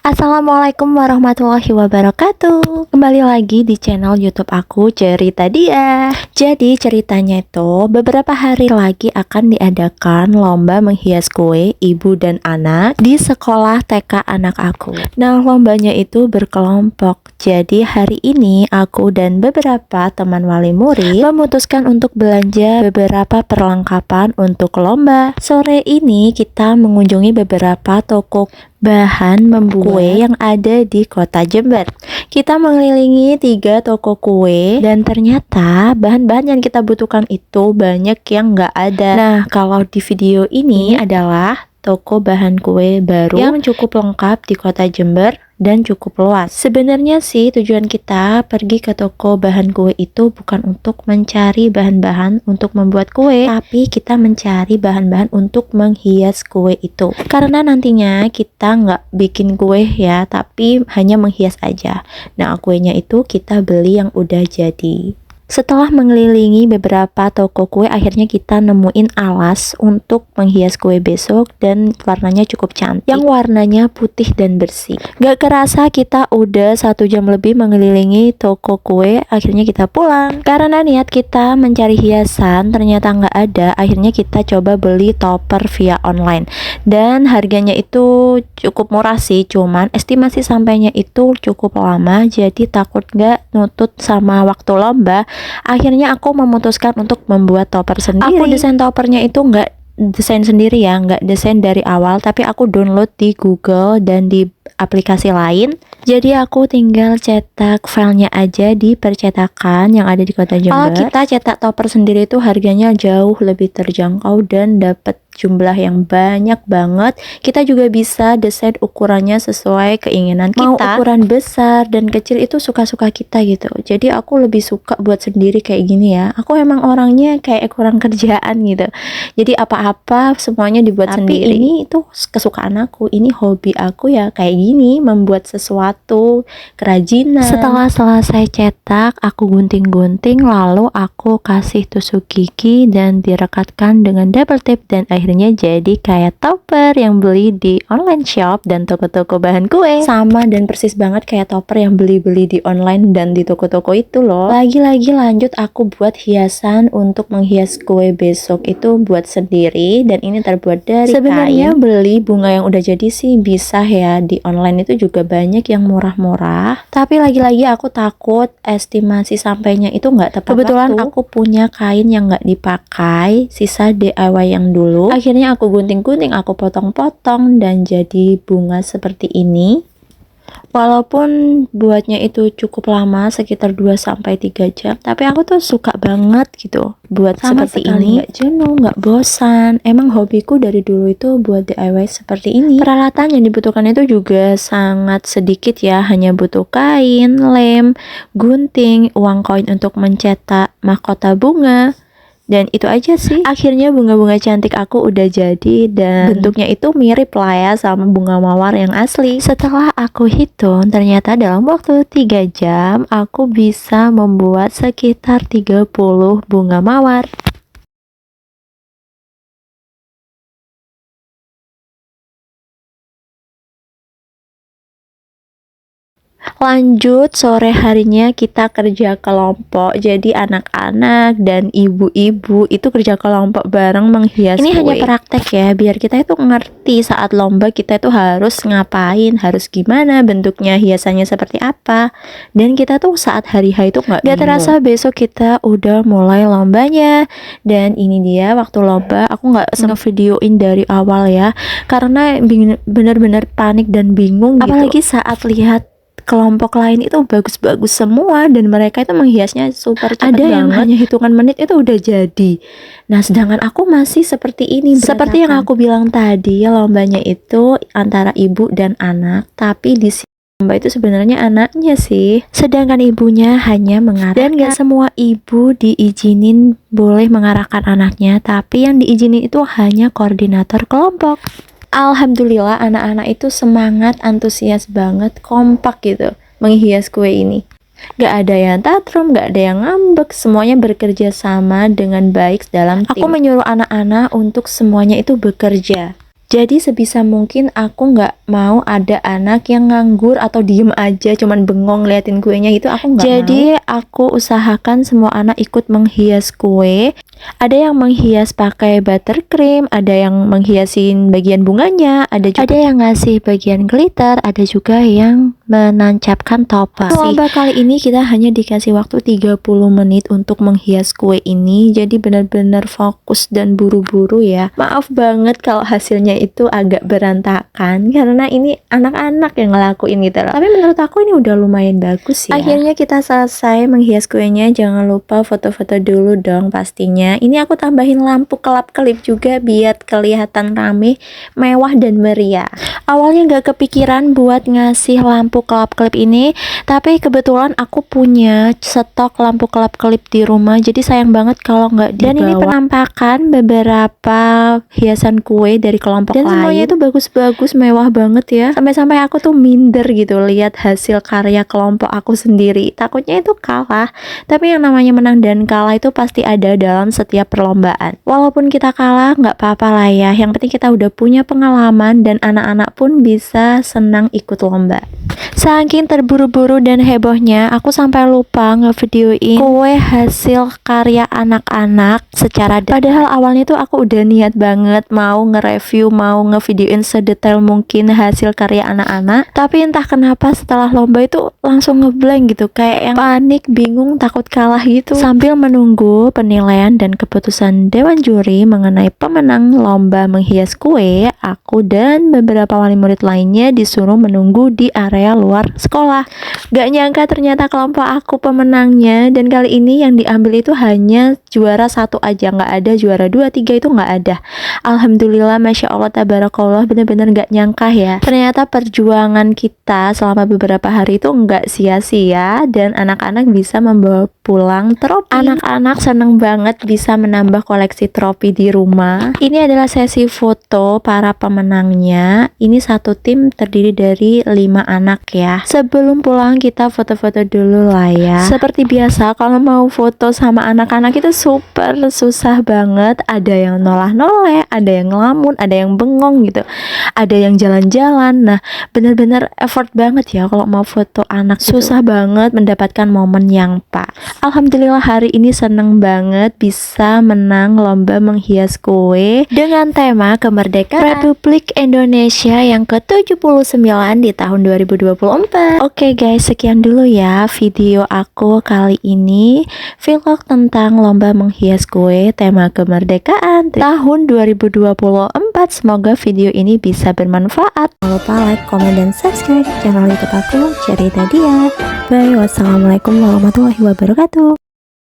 Assalamualaikum warahmatullahi wabarakatuh. Kembali lagi di channel YouTube aku, Cerita Dia. Jadi ceritanya itu beberapa hari lagi akan diadakan lomba menghias kue ibu dan anak di sekolah TK anak aku. Nah, lombanya itu berkelompok. Jadi hari ini aku dan beberapa teman wali murid memutuskan untuk belanja beberapa perlengkapan untuk lomba. Sore ini kita mengunjungi beberapa toko bahan membuat kue yang ada di kota Jember. Kita mengelilingi 3 toko kue dan ternyata bahan-bahan yang kita butuhkan itu banyak yang nggak ada. Nah, kalau di video ini adalah toko bahan kue baru yang cukup lengkap di kota Jember dan cukup luas. Sebenarnya sih tujuan kita pergi ke toko bahan kue itu bukan untuk mencari bahan-bahan untuk membuat kue, tapi kita mencari bahan-bahan untuk menghias kue itu. Karena nantinya kita nggak bikin kue ya, tapi hanya menghias aja. Nah, kuenya itu kita beli yang udah jadi. Setelah mengelilingi beberapa toko kue, akhirnya kita nemuin alas untuk menghias kue besok dan warnanya cukup cantik, yang warnanya putih dan bersih. Gak kerasa kita udah 1 jam lebih mengelilingi toko kue. Akhirnya kita pulang karena niat kita mencari hiasan ternyata nggak ada. Akhirnya kita coba beli topper via online dan harganya itu cukup murah sih, cuman estimasi sampainya itu cukup lama, jadi takut nggak nutut sama waktu lomba. Akhirnya aku memutuskan untuk membuat topper sendiri. Aku desain toppernya itu nggak desain sendiri ya, nggak desain dari awal, tapi aku download di Google dan di aplikasi lain. Jadi aku tinggal cetak filenya aja di percetakan yang ada di kota Jember. Kalau kita cetak topper sendiri itu harganya jauh lebih terjangkau dan dapat jumlah yang banyak banget. Kita juga bisa desain ukurannya sesuai keinginan kita. Mau ukuran besar dan kecil itu suka-suka kita gitu. Jadi aku lebih suka buat sendiri kayak gini ya. Aku emang orangnya kayak kurang kerjaan gitu. Jadi apa-apa semuanya dibuat sendiri. Ini itu kesukaan aku. Ini hobi aku ya, kayak gini, membuat sesuatu kerajinan. Setelah selesai cetak, aku gunting-gunting, lalu aku kasih tusuk gigi dan direkatkan dengan double tape, dan akhirnya jadi kayak topper yang beli di online shop dan toko-toko bahan kue. Sama dan persis banget kayak topper yang beli-beli di online dan di toko-toko itu loh. Lagi-lagi lanjut aku buat hiasan untuk menghias kue besok itu buat sendiri, dan ini terbuat dari sebenarnya kain. Beli bunga yang udah jadi sih bisa ya, di online itu juga banyak yang murah-murah, tapi lagi-lagi aku takut estimasi sampainya itu nggak tepat. Kebetulan aku punya kain yang nggak dipakai, sisa DIY yang dulu. Akhirnya aku gunting-gunting, aku potong-potong dan jadi bunga seperti ini. Walaupun buatnya itu cukup lama, sekitar 2-3 jam, tapi aku tuh suka banget gitu buat sama seperti ini. Nggak jenuh, nggak bosan. Emang hobiku dari dulu itu buat DIY seperti ini. Peralatan yang dibutuhkan itu juga sangat sedikit ya, hanya butuh kain, lem, gunting, uang koin untuk mencetak mahkota bunga. Dan itu aja sih. Akhirnya bunga-bunga cantik aku udah jadi, dan bentuknya itu mirip lah ya sama bunga mawar yang asli. Setelah aku hitung, ternyata dalam waktu 3 jam aku bisa membuat sekitar 30 bunga mawar. Lanjut, sore harinya kita kerja kelompok. Jadi anak-anak dan ibu-ibu itu kerja kelompok bareng menghias kue. Ini hanya praktek ya, biar kita itu ngerti saat lomba kita itu harus ngapain, harus gimana, bentuknya hiasannya seperti apa. Dan kita tuh saat hari H itu nggak terasa besok kita udah mulai lombanya. Dan ini dia waktu lomba, aku nggak ngevideoin dari awal ya, karena bener-bener panik dan bingung gitu. Apalagi saat lihat kelompok lain itu bagus-bagus semua dan mereka itu menghiasnya super cepat. Ada yang hanya hitungan menit itu udah jadi. Nah, sedangkan aku masih seperti ini, berantakan. Seperti yang aku bilang tadi, lombanya itu antara ibu dan anak, tapi di lomba itu sebenarnya anaknya sih, sedangkan ibunya hanya mengarahkan. Dan gak semua ibu diizinin boleh mengarahkan anaknya, tapi yang diizinin itu hanya koordinator kelompok. Alhamdulillah anak-anak itu semangat, antusias banget, kompak gitu menghias kue ini. Gak ada yang tantrum, gak ada yang ngambek, semuanya bekerja sama dengan baik dalam tim. Aku menyuruh anak-anak untuk semuanya itu bekerja. Jadi sebisa mungkin aku nggak mau ada anak yang nganggur atau diem aja cuman bengong liatin kuenya gitu, aku nggak mau. Jadi aku usahakan semua anak ikut menghias kue. Ada yang menghias pakai buttercream, ada yang menghiasin bagian bunganya, ada yang ngasih bagian glitter, ada juga yang menancapkan topeng. Lomba kali ini kita hanya dikasih waktu 30 menit untuk menghias kue ini, jadi benar-benar fokus dan buru-buru ya. Maaf banget kalau hasilnya itu agak berantakan karena ini anak-anak yang ngelakuin gitu loh. Tapi menurut aku ini udah lumayan bagus ya. Akhirnya kita selesai menghias kuenya. Jangan lupa foto-foto dulu dong pastinya. Ini aku tambahin lampu kelap-kelip juga biar kelihatan rame, mewah dan meriah. Awalnya nggak kepikiran buat ngasih lampu kelap-kelip ini, tapi kebetulan aku punya stok lampu kelap-kelip di rumah, jadi sayang banget kalau nggak dibawa. Dan ini penampakan beberapa hiasan kue dari kelompok lain. Dan semuanya itu bagus-bagus, mewah banget ya. Sampai-sampai aku tuh minder gitu lihat hasil karya kelompok aku sendiri. Takutnya itu kalah, tapi yang namanya menang dan kalah itu pasti ada dalam setiap perlombaan. Walaupun kita kalah nggak apa-apa lah ya, yang penting kita udah punya pengalaman dan anak-anak pun bisa senang ikut lomba. Saking terburu-buru dan hebohnya, aku sampai lupa ngevideoin kue hasil karya anak-anak secara padahal awalnya tuh aku udah niat banget mau nge-review, mau ngevideoin sedetail mungkin hasil karya anak-anak. Tapi entah kenapa setelah lomba itu langsung ngeblank gitu, kayak yang panik, bingung, takut kalah gitu. Sambil menunggu penilaian dan keputusan dewan juri mengenai pemenang lomba menghias kue, aku dan beberapa wali murid lainnya disuruh menunggu di area luar sekolah. Gak nyangka ternyata kelompok aku pemenangnya, dan kali ini yang diambil itu hanya juara 1 aja, nggak ada juara 2, 3 itu nggak ada. Alhamdulillah, Masya Allah, Tabarakallah, bener-bener gak nyangka ya. Ternyata perjuangan kita selama beberapa hari itu nggak sia-sia dan anak-anak bisa membawa pulang trofi. Anak-anak seneng banget bisa menambah koleksi trofi di rumah. Ini adalah sesi foto para pemenangnya. Ini satu tim terdiri dari 5 anak ya. Sebelum pulang kita foto-foto dulu lah ya. Seperti biasa kalau mau foto sama anak-anak itu super susah banget. Ada yang nolah-noleh, ada yang ngelamun, ada yang bengong gitu, ada yang jalan-jalan. Nah, bener-bener effort banget ya kalau mau foto anak. Susah banget mendapatkan momen yang pas. Alhamdulillah hari ini seneng banget bisa menang lomba menghias kue dengan tema kemerdekaan Republik Indonesia yang ke-79 di tahun 2024. Oke guys, sekian dulu ya video aku kali ini, vlog tentang lomba menghias kue tema kemerdekaan tahun 2024. Semoga video ini bisa bermanfaat. Jangan lupa like, komen, dan subscribe channel YouTube aku, Cerita Dia. Bye, wassalamualaikum warahmatullahi wabarakatuh.